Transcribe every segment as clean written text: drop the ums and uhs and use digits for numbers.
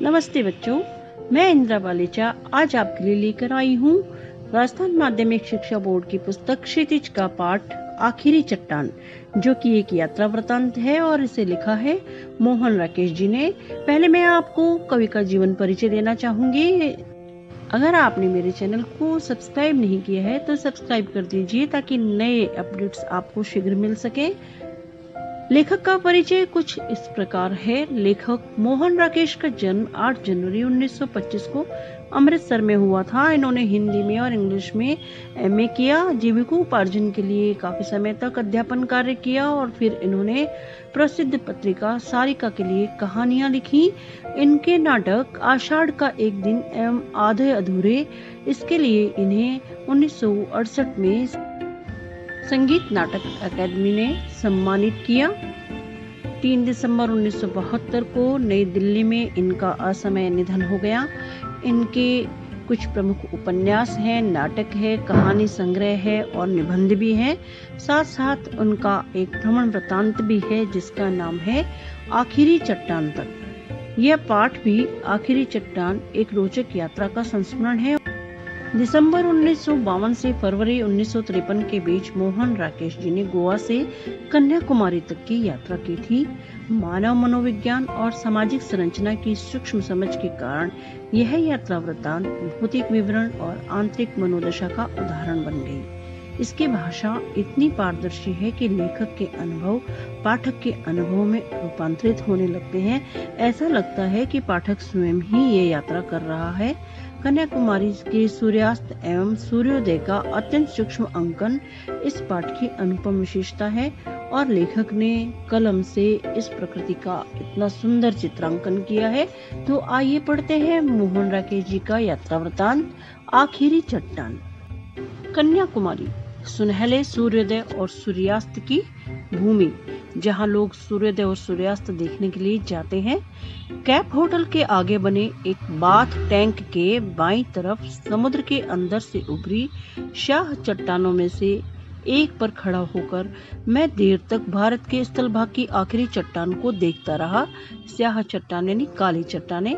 नमस्ते बच्चों, मैं इंदिरा बालेचा आज आपके लिए लेकर आई हूँ राजस्थान माध्यमिक शिक्षा बोर्ड की पुस्तक क्षितिज का पाठ आखिरी चट्टान, जो कि एक यात्रा वृतांत है और इसे लिखा है मोहन राकेश जी ने। पहले मैं आपको कवि का जीवन परिचय देना चाहूंगी। अगर आपने मेरे चैनल को सब्सक्राइब नहीं किया है तो सब्सक्राइब कर दीजिए ताकि नए अपडेट्स आपको शीघ्र मिल सके। लेखक का परिचय कुछ इस प्रकार है। लेखक मोहन राकेश का जन्म 8 जनवरी 1925 को अमृतसर में हुआ था। इन्होंने हिंदी में और इंग्लिश में एमए किया। जीविकोपार्जन के लिए काफी समय तक अध्यापन कार्य किया और फिर इन्होंने प्रसिद्ध पत्रिका सारिका के लिए कहानियां लिखी। इनके नाटक आषाढ़ का एक दिन एवं आधे अधूरे, इसके लिए इन्हें 1968 में संगीत नाटक अकादमी ने सम्मानित किया। 3 दिसंबर 1972 को नई दिल्ली में इनका असमय निधन हो गया। इनके कुछ प्रमुख उपन्यास हैं, नाटक है, कहानी संग्रह है और निबंध भी है। साथ साथ उनका एक भ्रमण वृतांत भी है जिसका नाम है आखिरी चट्टान तक। यह पाठ भी आखिरी चट्टान एक रोचक यात्रा का संस्मरण है। दिसंबर 1952 से फरवरी 1953 के बीच मोहन राकेश जी ने गोवा से कन्याकुमारी तक की यात्रा की थी। मानव मनोविज्ञान और सामाजिक संरचना की सूक्ष्म समझ के कारण यह यात्रा वृत्तांत भौतिक विवरण और आंतरिक मनोदशा का उदाहरण बन गई। इसकी भाषा इतनी पारदर्शी है कि लेखक के अनुभव पाठक के अनुभव में रूपांतरित होने लगते हैं। ऐसा लगता है कि पाठक स्वयं ही ये यात्रा कर रहा है। कन्याकुमारी के सूर्यास्त एवं सूर्योदय का अत्यंत सूक्ष्म अंकन इस पाठ की अनुपम विशेषता है और लेखक ने कलम से इस प्रकृति का इतना सुंदर चित्रांकन किया है। तो आइए पढ़ते हैं मोहन राकेश जी का यात्रा वृतांत आखिरी चट्टान। कन्याकुमारी सुनहले सूर्योदय और सूर्यास्त की भूमि, जहां लोग सूर्योदय और सूर्यास्त देखने के लिए जाते हैं। कैप होटल के आगे बने एक बाथ टैंक के बाईं तरफ समुद्र के अंदर से उभरी शाह चट्टानों में से एक पर खड़ा होकर मैं देर तक भारत के स्थल भाग की आखिरी चट्टान को देखता रहा। स्याह चट्टान यानी काली चट्टानें।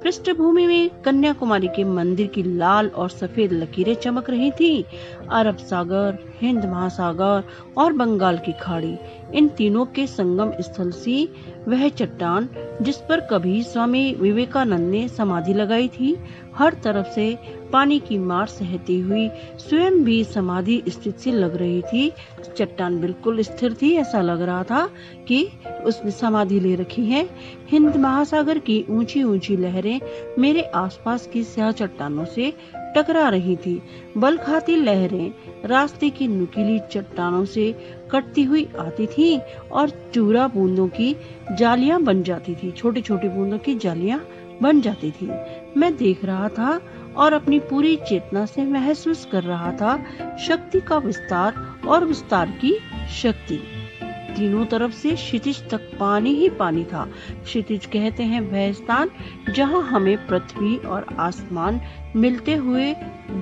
पृष्ठभूमि में कन्याकुमारी के मंदिर की लाल और सफेद लकीरें चमक रही थी। अरब सागर, हिंद महासागर और बंगाल की खाड़ी, इन तीनों के संगम स्थल सी वह चट्टान जिस पर कभी स्वामी विवेकानंद ने समाधि लगाई थी, हर तरफ से पानी की मार सहती हुई स्वयं भी समाधि स्थित सी लग रही थी। चट्टान बिल्कुल स्थिर थी, ऐसा लग रहा था कि उसने समाधि ले रखी है। हिंद महासागर की ऊंची ऊंची लहरें मेरे आसपास की स्याह चट्टानों से टकरा रही थी। बल खाती लहरें रास्ते की नुकीली चट्टानों से कटती हुई आती थी और चूरा बूंदों की जालियां बन जाती थी। छोटी छोटी बूंदों की जालियां बन जाती थी। मैं देख रहा था और अपनी पूरी चेतना से महसूस कर रहा था शक्ति का विस्तार और विस्तार की शक्ति। तीनों तरफ से क्षितिज तक पानी ही पानी था। क्षितिज कहते हैं वह स्थान जहां हमें पृथ्वी और आसमान मिलते हुए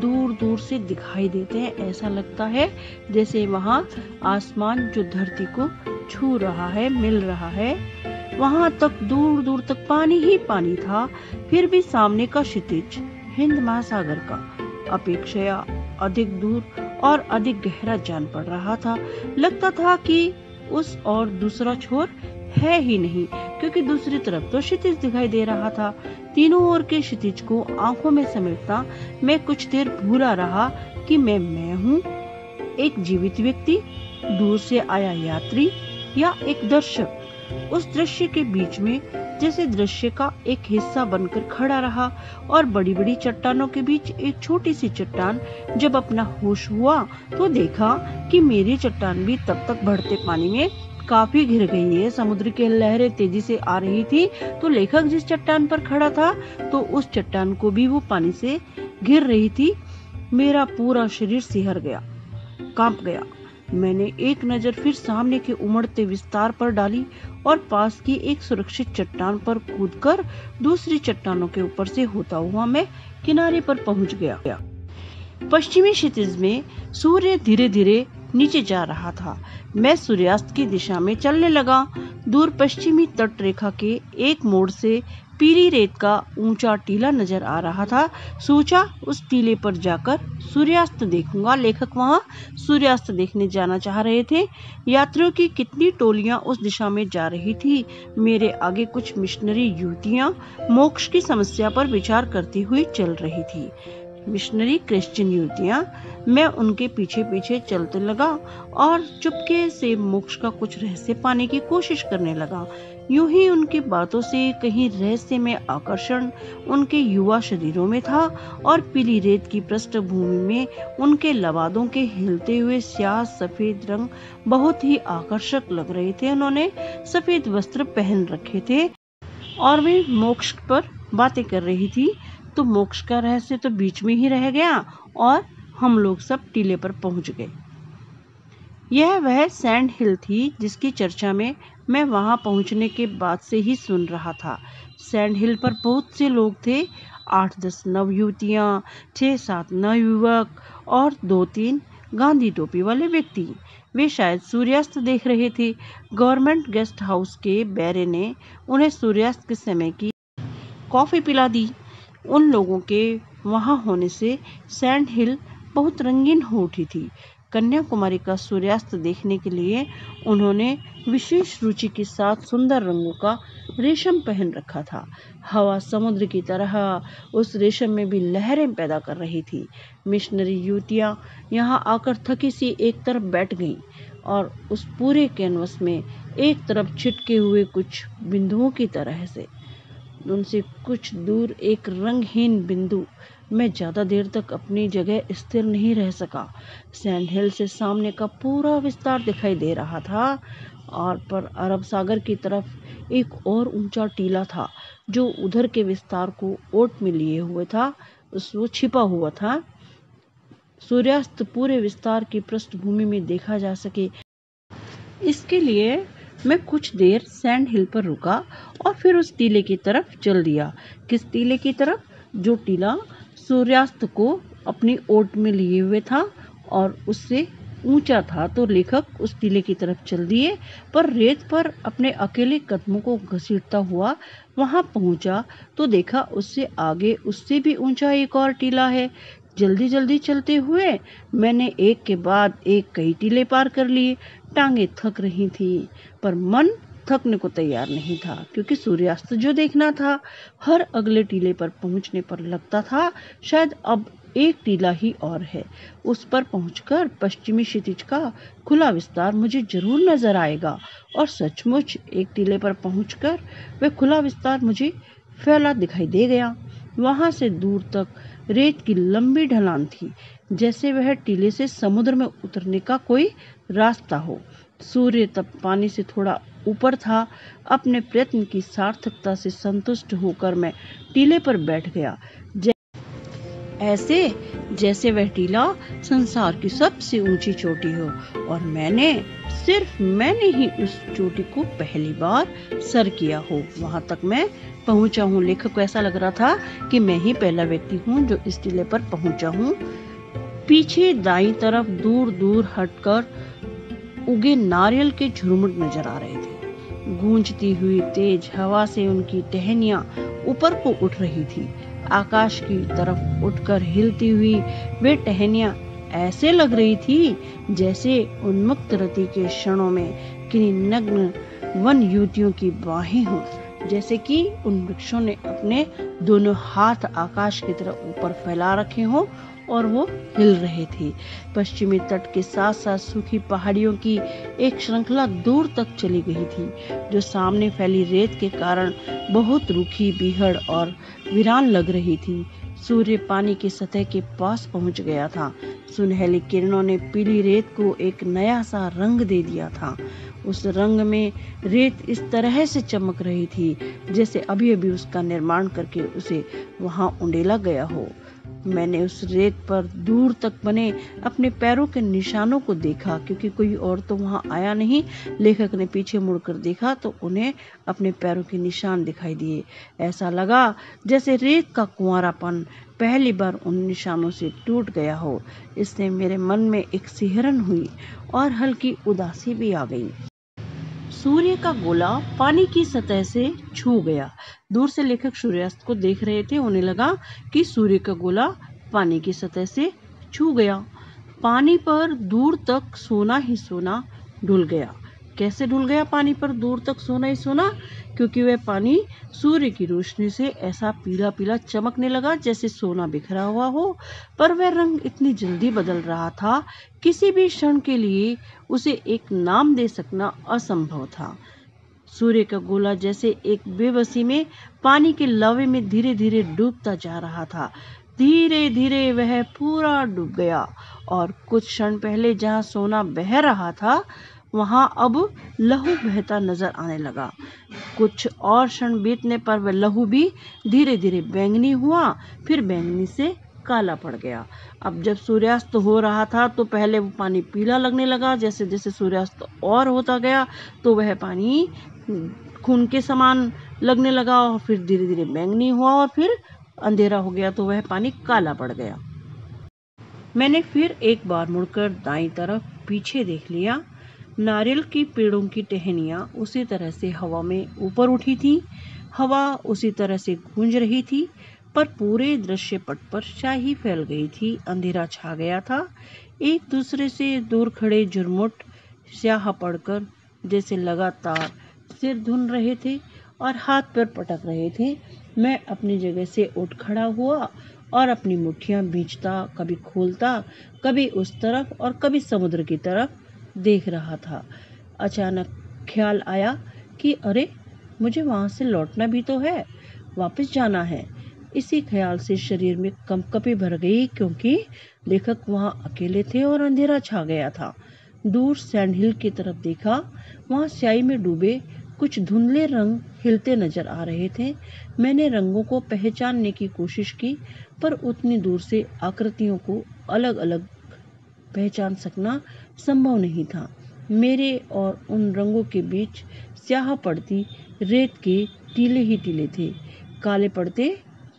दूर दूर से दिखाई देते हैं। ऐसा लगता है जैसे वहां आसमान जो धरती को छू रहा है, मिल रहा है। वहां तक दूर दूर तक पानी ही पानी था। फिर भी सामने का क्षितिज हिंद महासागर का अपेक्षा अधिक दूर और अधिक गहरा जान पड़ रहा था। लगता था कि उस और दूसरा छोर है ही नहीं, क्योंकि दूसरी तरफ तो क्षितिज दिखाई दे रहा था। तीनों ओर के क्षितिज को आंखों में समेटता मैं कुछ देर भूला रहा कि मैं हूँ एक जीवित व्यक्ति, दूर से आया यात्री या एक दर्शक। उस दृश्य के बीच में जैसे दृश्य का एक हिस्सा बनकर खड़ा रहा और बड़ी बड़ी चट्टानों के बीच एक छोटी सी चट्टान जब अपना होश हुआ तो देखा कि मेरी चट्टान भी तब तक बढ़ते पानी में काफी घिर गई है। समुद्र की लहरें तेजी से आ रही थी, तो लेखक जिस चट्टान पर खड़ा था तो उस चट्टान को भी वो पानी से घिर रही थी। मेरा पूरा शरीर सिहर गया, कांप गया। मैंने एक नजर फिर सामने के उमड़ते विस्तार पर डाली और पास की एक सुरक्षित चट्टान पर कूदकर दूसरी चट्टानों के ऊपर से होता हुआ मैं किनारे पर पहुंच गया। पश्चिमी क्षितिज में सूर्य धीरे धीरे नीचे जा रहा था। मैं सूर्यास्त की दिशा में चलने लगा। दूर पश्चिमी तट रेखा के एक मोड़ से पीली रेत का ऊंचा टीला नजर आ रहा था। सोचा उस टीले पर जाकर सूर्यास्त देखूंगा। लेखक वहां सूर्यास्त देखने जाना चाह रहे थे। यात्रियों की कितनी टोलियां उस दिशा में जा रही थी। मेरे आगे कुछ मिशनरी युवतियां मोक्ष की समस्या पर विचार करती हुई चल रही थी। मिशनरी क्रिश्चियन युवतियां। मैं उनके पीछे पीछे चलते लगा और चुपके से मोक्ष का कुछ रहस्य पाने की कोशिश करने लगा। यूं ही उनकी बातों से कहीं रहस्य में आकर्षण उनके युवा शरीरों में था और पीली रेत की पृष्ठभूमि में उनके लबादों के हिलते हुए स्याह सफेद रंग बहुत ही आकर्षक लग रहे थे। उन्होंने सफेद वस्त्र पहन रखे थे और वे मोक्ष पर बातें कर रही थी। तो मोक्ष का रहस्य तो बीच में ही रह गया और हम लोग सब टीले पर पहुंच गए। यह वह सैंड हिल थी जिसकी चर्चा में मैं वहां पहुंचने के बाद से ही सुन रहा था। सैंड हिल पर बहुत से लोग थे। 8-10 नवयुवतियां, 6-7 नवयुवक और 2-3 गांधी टोपी वाले व्यक्ति। वे शायद सूर्यास्त देख रहे थे। गवर्नमेंट गेस्ट हाउस के बैरे ने उन्हें सूर्यास्त के समय की कॉफी पिला दी। उन लोगों के वहां होने से सैंड हिल बहुत रंगीन हो उठी थी। कन्याकुमारी का सूर्यास्त देखने के लिए उन्होंने विशेष रुचि के साथ सुंदर रंगों का रेशम पहन रखा था। हवा समुद्र की तरह उस रेशम में भी लहरें पैदा कर रही थी। मिशनरी युवतियां यहाँ आकर थकी सी एक तरफ बैठ गईं और उस पूरे कैनवस में एक तरफ छिटके हुए कुछ बिंदुओं की तरह से। उनसे कुछ दूर एक रंगहीन बिंदु। मैं ज्यादा देर तक अपनी जगह स्थिर नहीं रह सका। सैंड हिल से सामने का पूरा विस्तार दिखाई दे रहा था और पर अरब सागर की तरफ एक और ऊंचा टीला था जो उधर के विस्तार को ओट में लिए हुए था। वो छिपा हुआ था। सूर्यास्त पूरे विस्तार की पृष्ठभूमि में देखा जा सके इसके लिए मैं कुछ देर सैंड हिल पर रुका और फिर उस टीले की तरफ चल दिया। किस टीले की तरफ? जो टीला सूर्यास्त को अपनी ओट में लिए हुए था और उससे ऊंचा था। तो लेखक उस टीले की तरफ चल दिए, पर रेत पर अपने अकेले कदमों को घसीटता हुआ वहां पहुंचा तो देखा उससे आगे उससे भी ऊंचा एक और टीला है। जल्दी जल्दी चलते हुए मैंने एक के बाद एक कई टीले पार कर लिए। टांगे थक रही थी पर मन थकने को तैयार नहीं था, क्योंकि सूर्यास्त जो देखना था। हर अगले टीले पर पहुंचने पर लगता था शायद अब एक टीला ही और है। उस पर पहुंचकर पश्चिमी क्षितिज का खुला विस्तार मुझे जरूर नजर आएगा। और सचमुच एक टीले पर पहुंचकर वह खुला विस्तार मुझे फैला दिखाई दे गया। वहां से दूर तक रेत की लंबी ढलान थी, जैसे वह टीले से समुद्र में उतरने का कोई रास्ता हो। सूर्य तब पानी से थोड़ा ऊपर था। अपने प्रयत्न की सार्थकता से संतुष्ट होकर मैं टीले पर बैठ गया, ऐसे जैसे वह टीला संसार की सबसे ऊंची चोटी हो और सिर्फ मैंने ही उस चोटी को पहली बार सर किया हो। वहां तक मैं पहुंचा हूँ। लेखक को ऐसा लग रहा था कि मैं ही पहला व्यक्ति हूँ जो इस टीले पर पहुंचा हूँ। पीछे दाईं तरफ दूर दूर हटकर उगे नारियल के झुरमुट नजर आ रहे थे। गूंजती हुई तेज हवा से उनकी टहनियां ऊपर को उठ रही थी। आकाश की तरफ उठकर हिलती हुई वे टहनियां ऐसे लग रही थी जैसे उन्मुक्त रति के क्षणों में किन्हीं नग्न वन युवतियों की बाहें हों, जैसे कि उन वृक्षों ने अपने दोनों हाथ आकाश की तरफ ऊपर फैला रखे हों और वो हिल रहे थे। पश्चिमी तट के साथ साथ सूखी पहाड़ियों की एक श्रृंखला दूर तक चली गई थी, जो सामने फैली रेत के कारण बहुत रूखी, बीहड़ और वीरान लग रही थी। सूर्य पानी की सतह के पास पहुंच गया था। सुनहली किरणों ने पीली रेत को एक नया सा रंग दे दिया था। उस रंग में रेत इस तरह से चमक रही थी जैसे अभी अभी उसका निर्माण करके उसे वहां उंडेला गया हो। मैंने उस रेत पर दूर तक बने अपने पैरों के निशानों को देखा, क्योंकि कोई और तो वहां आया नहीं। लेखक ने पीछे मुड़कर देखा तो उन्हें अपने पैरों के निशान दिखाई दिए। ऐसा लगा जैसे रेत का कुंवारापन पहली बार उन निशानों से टूट गया हो। इससे मेरे मन में एक सिहरन हुई और हल्की उदासी भी आ गई। सूर्य का गोला पानी की सतह से छू गया। दूर से लेखक सूर्यास्त को देख रहे थे। उन्हें लगा कि सूर्य का गोला पानी की सतह से छू गया। पानी पर दूर तक सोना ही सोना डुल गया। कैसे डुल गया पानी पर दूर तक सोना ही सोना? क्योंकि वह पानी सूर्य की रोशनी से ऐसा पीला पीला चमकने लगा जैसे सोना बिखरा हुआ हो। पर वह रंग इतनी जल्दी बदल रहा था, किसी भी क्षण के लिए उसे एक नाम दे सकना असंभव था। सूर्य का गोला जैसे एक बेबसी में पानी के लावे में धीरे धीरे डूबता जा रहा था। धीरे धीरे वह पूरा डूब गया और कुछ क्षण पहले जहाँ सोना बह रहा था वहां अब लहू बहता नजर आने लगा। कुछ और क्षण बीतने पर वह लहू भी धीरे धीरे बैंगनी हुआ, फिर बैंगनी से काला पड़ गया। अब जब सूर्यास्त हो रहा था तो पहले वो पानी पीला लगने लगा। जैसे जैसे सूर्यास्त और होता गया तो वह पानी खून के समान लगने लगा और फिर धीरे धीरे बैंगनी हुआ और फिर अंधेरा हो गया तो वह पानी काला पड़ गया। मैंने फिर एक बार मुड़कर दाईं तरफ पीछे देख लिया। नारियल की पेड़ों की टहनियाँ उसी तरह से हवा में ऊपर उठी थी। हवा उसी तरह से गूंज रही थी, पर पूरे दृश्य पट पर स्याही फैल गई थी। अंधेरा छा गया था। एक दूसरे से दूर खड़े झुरमुट स्याह पड़कर जैसे लगातार सिर धुन रहे थे और हाथ पर पटक रहे थे। मैं अपनी जगह से उठ खड़ा हुआ और अपनी मुट्ठियां भींचता, कभी खोलता, कभी उस तरफ और कभी समुद्र की तरफ देख रहा था। अचानक ख्याल आया कि अरे, मुझे वहां से लौटना भी तो है, वापस जाना है। इसी ख्याल से शरीर में कंपकपी भर गई, क्योंकि लेखक वहां अकेले थे और अंधेरा छा गया था। दूर सैंड हिल की तरफ देखा। वहां स्याही में डूबे कुछ धुंधले रंग हिलते नजर आ रहे थे। मैंने रंगों को पहचानने की कोशिश की, पर उतनी दूर से आकृतियों को अलग अलग पहचान सकना संभव नहीं था। मेरे और उन रंगों के बीच स्याह पड़ती रेत के टीले ही टीले थे। काले पड़ते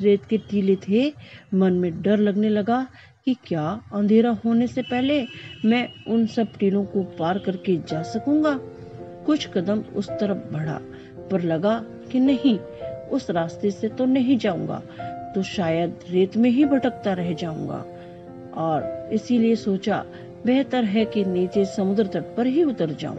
रेत के टीले थे। मन में डर लगने लगा कि क्या अंधेरा होने से पहले मैं उन सब टीलों को पार करके जा सकूंगा। कुछ कदम उस तरफ बढ़ा, पर लगा कि नहीं, उस रास्ते से तो नहीं जाऊंगा, तो शायद रेत में ही भटकता रह जाऊंगा। और इसीलिए सोचा बेहतर है कि नीचे समुद्र तट पर ही उतर जाऊं।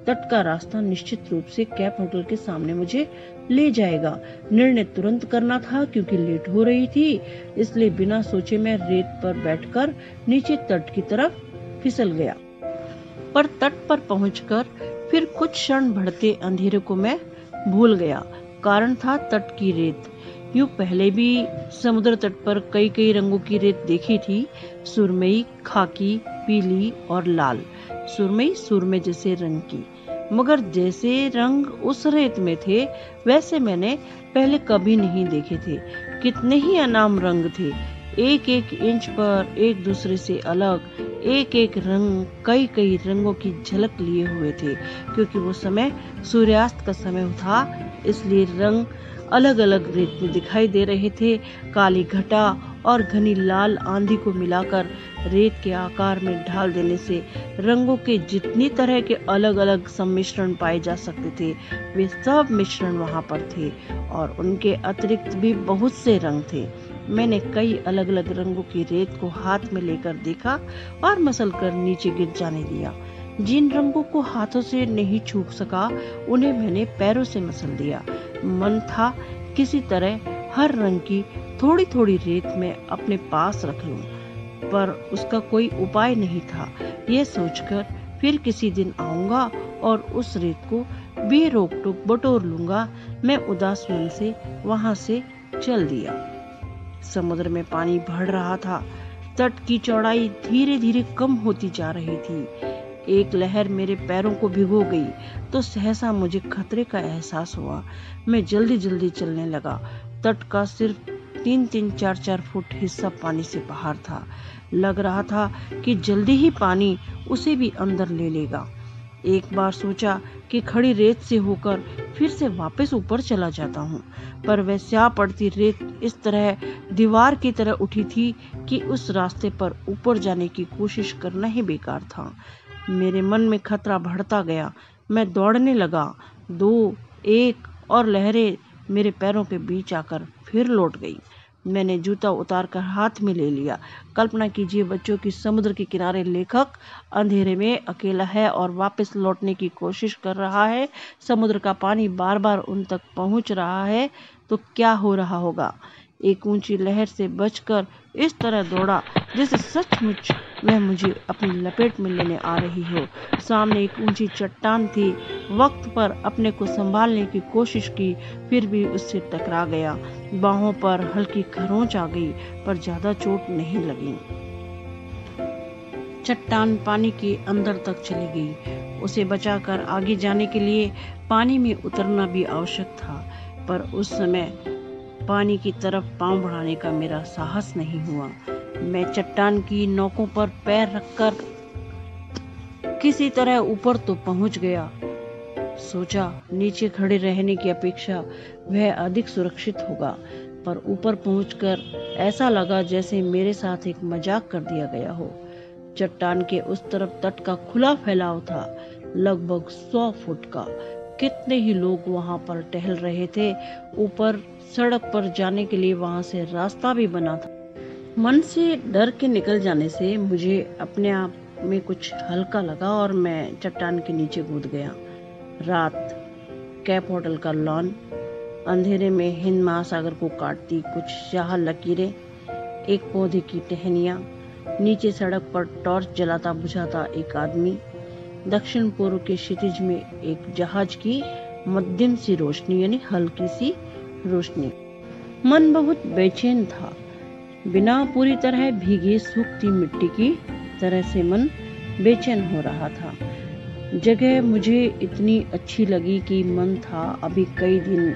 तट का रास्ता निश्चित रूप से कैप होटल के सामने मुझे ले जाएगा। निर्णय तुरंत करना था, क्योंकि लेट हो रही थी। इसलिए बिना सोचे मैं रेत पर बैठकर नीचे तट की तरफ फिसल गया। पर तट पर पहुंचकर फिर कुछ क्षण बढ़ते अंधेरे को मैं भूल गया। कारण था तट की रेत। यूं पहले भी समुद्र तट पर कई कई रंगों की रेत देखी थी। सुरमई, खाकी, पीली और लाल। सुरमई सुरमे जैसे रंग की, मगर जैसे रंग उस रेत में थे वैसे मैंने पहले कभी नहीं देखे थे। कितने ही अनाम रंग थे, एक एक इंच पर एक दूसरे से अलग। एक एक रंग कई कई रंगों की झलक लिए हुए थे। क्योंकि वो समय सूर्यास्त का समय था, इसलिए रंग अलग अलग रेत में दिखाई दे रहे थे। काली घटा और घनी लाल आंधी को मिलाकर रेत के आकार में ढाल देने से रंगों के जितनी तरह के अलग अलग सम्मिश्रण पाए जा सकते थे, वे सब मिश्रण वहां पर थे। और उनके अतिरिक्त भी बहुत से रंग थे। मैंने कई अलग अलग रंगों की रेत को हाथ में लेकर देखा और मसल कर नीचे गिर जाने दिया। जिन रंगों को हाथों से नहीं छू सका, उन्हें मैंने पैरों से मसल दिया। मन था किसी तरह हर रंग की थोड़ी थोड़ी रेत में अपने पास रख लूं, पर उसका कोई उपाय नहीं था। यह सोचकर फिर किसी दिन आऊंगा और उस रेत को बेरोक टोक बटोर लूंगा। मैं उदास मन से वहां से चल दिया। समुद्र में पानी बढ़ रहा था। तट की चौड़ाई धीरे धीरे कम होती जा रही थी। एक लहर मेरे पैरों को भिगो गई तो सहसा मुझे खतरे का एहसास हुआ। मैं जल्दी जल्दी चलने लगा। तट का सिर्फ 3-3, 4-4 फुट हिस्सा पानी से बाहर था। लग रहा था कि जल्दी ही पानी उसे भी अंदर ले लेगा। एक बार सोचा कि खड़ी रेत से होकर फिर से वापस ऊपर चला जाता हूँ, पर वह स्याह पड़ती रेत इस तरह दीवार की तरह उठी थी कि उस रास्ते पर ऊपर जाने की कोशिश करना ही बेकार था। मेरे मन में खतरा बढ़ता गया। मैं दौड़ने लगा। 2, 1 और लहरें मेरे पैरों के बीच आकर फिर लौट गई। मैंने जूता उतारकर हाथ में ले लिया। कल्पना कीजिए, बच्चों की समुद्र के किनारे लेखक अंधेरे में अकेला है और वापस लौटने की कोशिश कर रहा है। समुद्र का पानी बार बार उन तक पहुंच रहा है, तो क्या हो रहा होगा। एक ऊंची लहर से बचकर इस तरह दौड़ा जैसे सचमुच वह मुझे अपनी लपेट में लेने आ रही हो। सामने एक ऊंची चट्टान थी। वक्त पर अपने को संभालने की कोशिश की, फिर भी उससे टकरा गया। बाहों पर हल्की खरोंच आ गई, पर ज्यादा चोट नहीं लगी। चट्टान पानी के अंदर तक चली गई। उसे बचाकर आगे जाने के लिए पानी में उतरना भी आवश्यक था, पर उस समय पानी की तरफ पांव बढ़ाने का मेरा साहस नहीं हुआ। मैं चट्टान की नोकों पर पैर रखकर किसी तरह ऊपर तो पहुंच गया। सोचा नीचे खड़े रहने की अपेक्षा वह अधिक सुरक्षित होगा, पर ऊपर पहुंचकर ऐसा लगा जैसे मेरे साथ एक मजाक कर दिया गया हो। चट्टान के उस तरफ तट का खुला फैलाव था, लगभग 100 फुट का। कितने ही लोग वहां पर टहल रहे थे। ऊपर सड़क पर जाने के लिए वहां से रास्ता भी बना था। मन से डर के निकल जाने से मुझे अपने आप में कुछ हल्का लगा और मैं चट्टान के नीचे कूद गया। रात, कैप होटल का लॉन, अंधेरे में हिंद महासागर को काटती कुछ स्याह लकीरें, एक पौधे की टहनियां, नीचे सड़क पर टॉर्च जलाता बुझाता एक आदमी, दक्षिण पूर्व के क्षितिज में एक जहाज की मध्यम सी रोशनी, यानी हल्की सी रोशनी। मन बहुत बेचैन था। बिना पूरी तरह भीगे सूखती मिट्टी की तरह से मन बेचैन हो रहा था। जगह मुझे इतनी अच्छी लगी कि मन था अभी कई दिन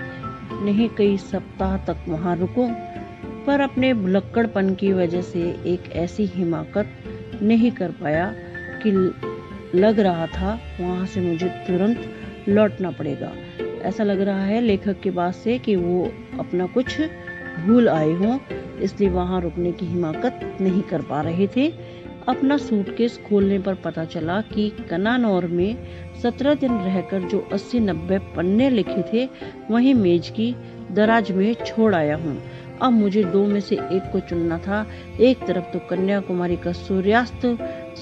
नहीं कई सप्ताह तक वहां रुकूं, पर अपने भुलक्कड़पन की वजह से एक ऐसी हिमाकत नहीं कर पाया कि लग रहा था वहां से मुझे तुरंत लौटना पड़ेगा। ऐसा लग रहा है लेखक के बात से कि वो अपना कुछ भूल आए हों, इसलिए वहां रुकने की हिमाकत नहीं कर पा रहे थे। अपना सूटकेस खोलने पर पता चला कि कन्नानौर में 17 दिन रहकर जो 80-90 पन्ने लिखे थे वहीं मेज की दराज में छोड़ आया हूँ। अब मुझे 2 में से एक को चुनना था। एक तरफ तो कन्याकुमारी का सूर्यास्त,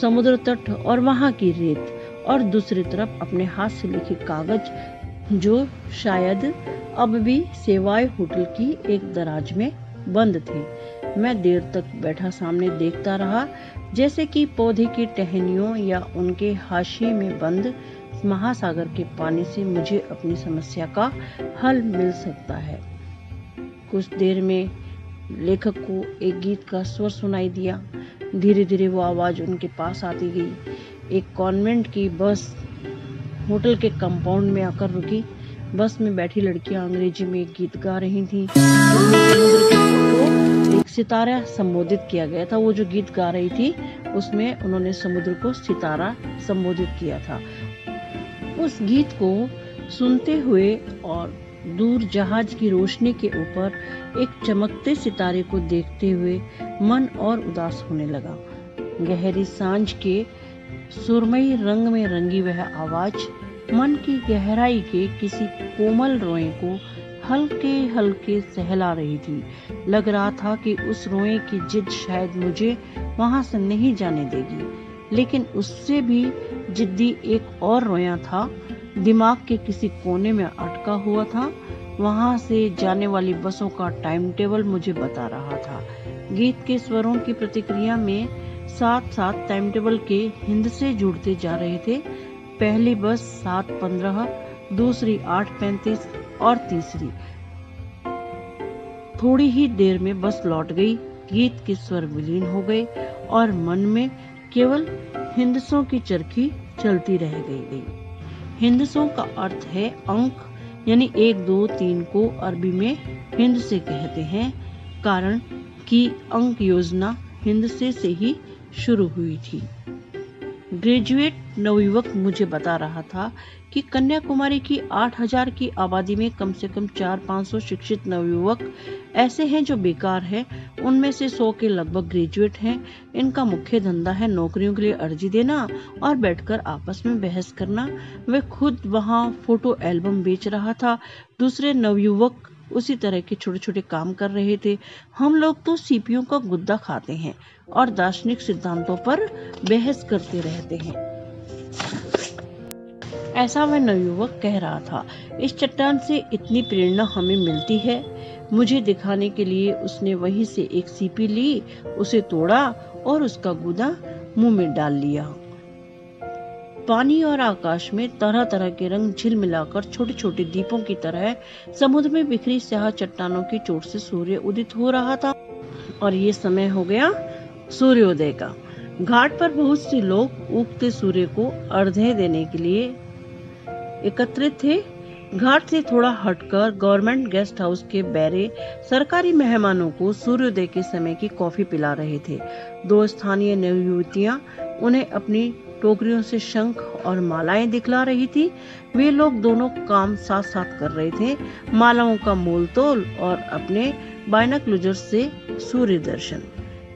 समुद्र तट और वहां की रेत, और दूसरी तरफ अपने हाथ से लिखे कागज जो शायद अब भी सेवाय होटल की एक दराज में बंद थे। मैं देर तक बैठा सामने देखता रहा, जैसे कि पौधे की टहनियों या उनके हाशिए में बंद महासागर के पानी से मुझे अपनी समस्या का हल मिल सकता है। कुछ देर में लेखक को एक गीत का स्वर सुनाई दिया। धीरे धीरे वो आवाज उनके पास आती गई। एक कॉन्वेंट की बस होटल के कंपाउंड में आकर रुकी। बस में बैठी लड़कियां अंग्रेजी में एक गीत गा रही थीं। एक सितारा संबोधित किया गया था। वो जो गीत गा रही थी उसमें उन्होंने समुद्र को सितारा संबोधित किया था। उस गीत को सुनते हुए और दूर जहाज की रोशनी के ऊपर एक चमकते सितारे को देखते हुए मन और उदास होने लगा। गहरी सांझ के सुरमई रंग में रंगी वह आवाज मन की गहराई के किसी कोमल रोए को हल्के हल्के सहला रही थी। लग रहा था कि उस रोए की जिद शायद मुझे वहां से नहीं जाने देगी, लेकिन उससे भी जिद्दी एक और रोया था, दिमाग के किसी कोने में अटका हुआ था। वहां से जाने वाली बसों का टाइम टेबल मुझे बता रहा था। गीत के स्वरों की प्रतिक्रिया में साथ साथ टाइम टेबल के हिंद से जुड़ते जा रहे थे। पहली बस 7:15, दूसरी 8:35 और तीसरी। थोड़ी ही देर में बस लौट गई। गीत के स्वर विलीन हो गए और मन में केवल हिंदसों की चरखी चलती रह गई। हिंदसों का अर्थ है अंक, यानी 1, 2, 3 को अरबी में हिंद से कहते हैं, कारण कि अंक योजना हिंद से ही शुरू हुई थी। ग्रेजुएट नवयुवक मुझे बता रहा था कि कन्याकुमारी की 8000 की आबादी में कम से कम 400-500 शिक्षित नवयुवक ऐसे हैं जो बेकार हैं। उनमें से 100 के लगभग ग्रेजुएट हैं। इनका मुख्य धंधा है नौकरियों के लिए अर्जी देना और बैठकर आपस में बहस करना। वे खुद वहां फोटो एल्बम बेच रहा था। दूसरे नवयुवक उसी तरह के छोटे छोटे काम कर रहे थे। हम लोग तो सीपियों का गुद्दा खाते हैं और दार्शनिक सिद्धांतों पर बहस करते रहते हैं। ऐसा वह नवयुवक कह रहा था। इस चट्टान से इतनी प्रेरणा हमें मिलती है। मुझे दिखाने के लिए उसने वहीं से एक सीपी ली, उसे तोड़ा और उसका गुदा मुंह में डाल लिया। पानी और आकाश में तरह तरह के रंग झिलमिलाकर छोटे छोटे दीपों की तरह समुद्र में बिखरी स्याह चट्टानों की चोट से सूर्य उदित हो रहा था और ये समय हो गया सूर्योदय का। घाट पर बहुत से लोग उगते सूर्य को अर्घ्य देने के लिए एकत्रित थे। घाट से थोड़ा हटकर गवर्नमेंट गेस्ट हाउस के बैरे सरकारी मेहमानों को सूर्योदय के समय की कॉफी पिला रहे थे। 2 स्थानीय नवयुवतियां उन्हें अपनी टोकरियों से शंख और मालाएं दिखला रही थी। वे लोग दोनों काम साथ साथ कर रहे थे, मालाओं का मोल तोल और अपने बाइनोक्युलर्स से सूर्य दर्शन।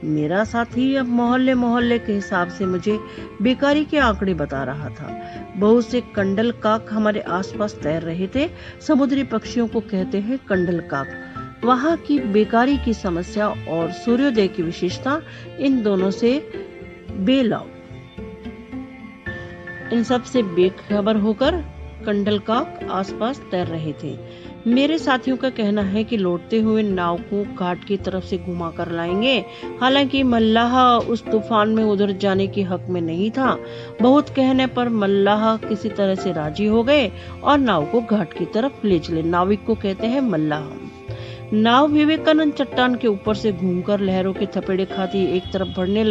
मेरा साथी अब मोहल्ले मोहल्ले के हिसाब से मुझे बेकारी के आंकड़े बता रहा था। बहुत से कंडल काक हमारे आसपास तैर रहे थे। समुद्री पक्षियों को कहते हैं कंडल काक। वहाँ की बेकारी की समस्या और सूर्योदय की विशेषता, इन दोनों से बेलाव। इन सब से बेखबर होकर कंडल काक आसपास तैर रहे थे। मेरे साथियों का कहना है कि लौटते हुए नाव को घाट की तरफ से घुमा कर लाएंगे। हालांकि मल्लाह उस तूफान में उधर जाने के हक में नहीं था। बहुत कहने पर मल्लाह किसी तरह से राजी हो गए और नाव को घाट की तरफ ले चले। नाविक को कहते हैं मल्लाह। नाव विवेकानंद चट्टान के ऊपर से घूमकर लहरों के थपेड़े खाती एक तरफ बढ़ने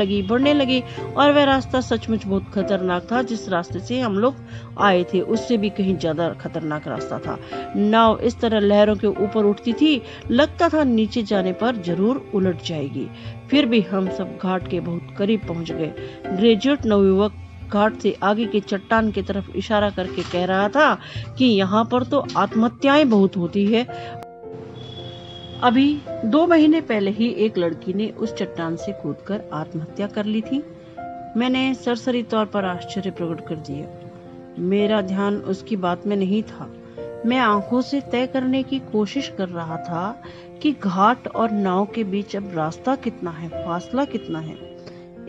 लगी और वह रास्ता सचमुच बहुत खतरनाक था। जिस रास्ते से हम लोग आए थे उससे भी कहीं ज्यादा खतरनाक रास्ता था। नाव इस तरह लहरों के ऊपर उठती थी, लगता था नीचे जाने पर जरूर उलट जाएगी। फिर भी हम सब घाट के बहुत करीब पहुंच गए। ग्रेजुएट नवयुवक घाट से आगे की चट्टान की तरफ इशारा करके कह रहा था कि यहाँ पर तो आत्महत्याएं बहुत होती है। अभी 2 महीने पहले ही एक लड़की ने उस चट्टान से कूदकर आत्महत्या कर ली थी। मैंने सरसरी तौर पर आश्चर्य प्रकट कर दिया। मेरा ध्यान उसकी बात में नहीं था। मैं आंखों से तय करने की कोशिश कर रहा था कि घाट और नाव के बीच अब रास्ता कितना है, फासला कितना है।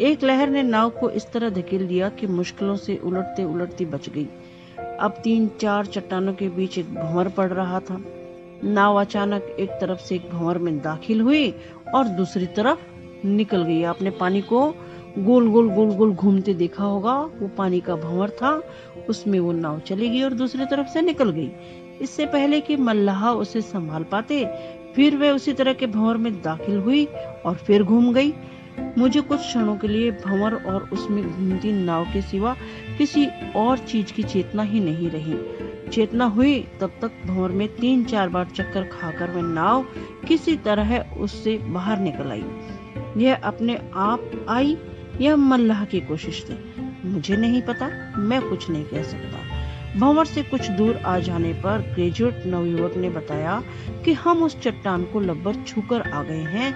एक लहर ने नाव को इस तरह धकेल दिया कि मुश्किलों से उलटते उलटती बच गई। अब 3-4 चट्टानों के बीच एक भंवर पड़ रहा था। नाव अचानक एक तरफ से एक भंवर में दाखिल हुई और दूसरी तरफ निकल गई। आपने पानी को गोल गोल घूमते देखा होगा। वो पानी का भंवर था, उसमें वो नाव चली गई और दूसरी तरफ से निकल गई। इससे पहले कि मल्लाह उसे संभाल पाते, फिर वह उसी तरह के भंवर में दाखिल हुई और फिर घूम गई। मुझे कुछ क्षणों के लिए भंवर और उसमें घूमती नाव के सिवा किसी और चीज की चेतना ही नहीं रही। चेतना हुई तब तक भंवर में 3-4 बार चक्कर खाकर वह नाव किसी तरह उससे बाहर निकल आई। यह अपने आप आई या मल्लाह की कोशिश थी, मुझे नहीं पता। मैं कुछ नहीं कह सकता। भंवर से कुछ दूर आ जाने पर ग्रेजुएट नवयुवक ने बताया कि हम उस चट्टान को लगभग छूकर आ गए हैं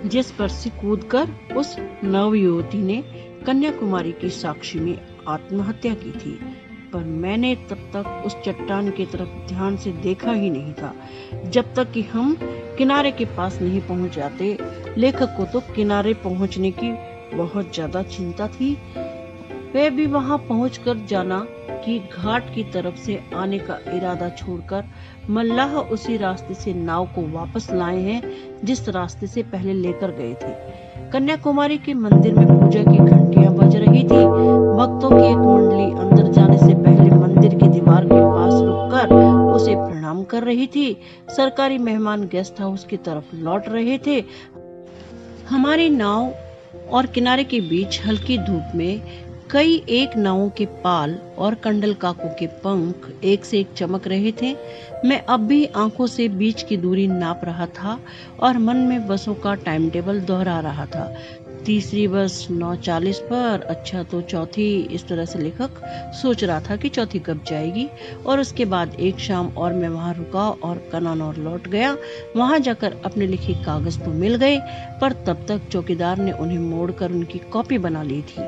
जिस पर से कूदकर उस नवयुवती ने कन्याकुमारी की साक्षी में आत्महत्या की थी। पर मैंने तब तक उस चट्टान की तरफ ध्यान से देखा ही नहीं था जब तक कि हम किनारे के पास नहीं पहुंच जाते। लेखक को तो किनारे पहुंचने की बहुत ज्यादा चिंता थी। वह भी वहां पहुंचकर जाना कि घाट की तरफ से आने का इरादा छोड़कर मल्लाह उसी रास्ते से नाव को वापस लाए हैं जिस रास्ते से पहले लेकर गए थे। कन्याकुमारी के मंदिर में पूजा की घंटियां बज रही थी। भक्तों की एक मंडली अंदर जाने से पहले मंदिर की दीवार के पास रुककर उसे प्रणाम कर रही थी। सरकारी मेहमान गेस्ट हाउस की तरफ लौट रहे थे। हमारी नाव और किनारे के बीच हल्की धूप में कई एक नावों के पाल और कंडल काकों के पंख एक से एक चमक रहे थे। मैं अब भी आंखों से बीच की दूरी नाप रहा था और मन में बसों का टाइम टेबल दोहरा रहा था। तीसरी बस 9:40 पर, अच्छा तो चौथी। इस तरह से लेखक सोच रहा था कि चौथी कब जाएगी। और उसके बाद एक शाम और मैं वहां रुका और कनौर लौट गया। वहां जाकर अपने लिखे कागज तो मिल गए, पर तब तक चौकीदार ने उन्हें मोड़कर उनकी कॉपी बना ली थी।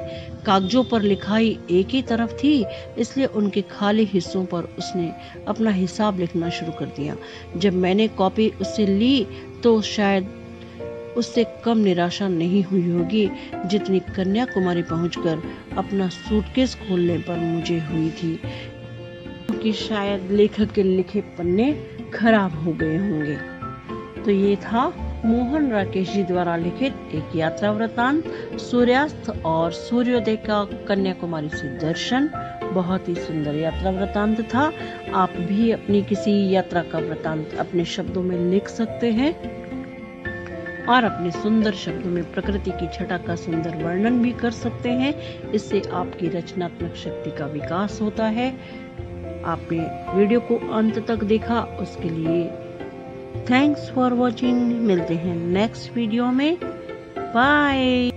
कागजों पर लिखाई एक ही तरफ थी, इसलिए उनके खाली हिस्सों पर उसने अपना हिसाब लिखना शुरू कर दिया। जब मैंने कॉपी उससे ली तो शायद उससे कम निराशा नहीं हुई होगी जितनी कन्याकुमारी पहुंचकर अपना सूटकेस खोलने पर मुझे हुई थी, क्योंकि शायद लेखक के लिखे पन्ने खराब हो गए होंगे। तो ये था मोहन राकेश जी द्वारा लिखित एक यात्रा वृतांत, सूर्यास्त और सूर्योदय का कन्याकुमारी से दर्शन। बहुत ही सुंदर यात्रा वृतांत था। आप भी अपनी किसी यात्रा का वृतांत अपने शब्दों में लिख सकते हैं और अपने सुंदर शब्दों में प्रकृति की छटा का सुंदर वर्णन भी कर सकते हैं। इससे आपकी रचनात्मक शक्ति का विकास होता है। आपने वीडियो को अंत तक देखा, उसके लिए थैंक्स फॉर वॉचिंग। मिलते हैं नेक्स्ट वीडियो में। बाय।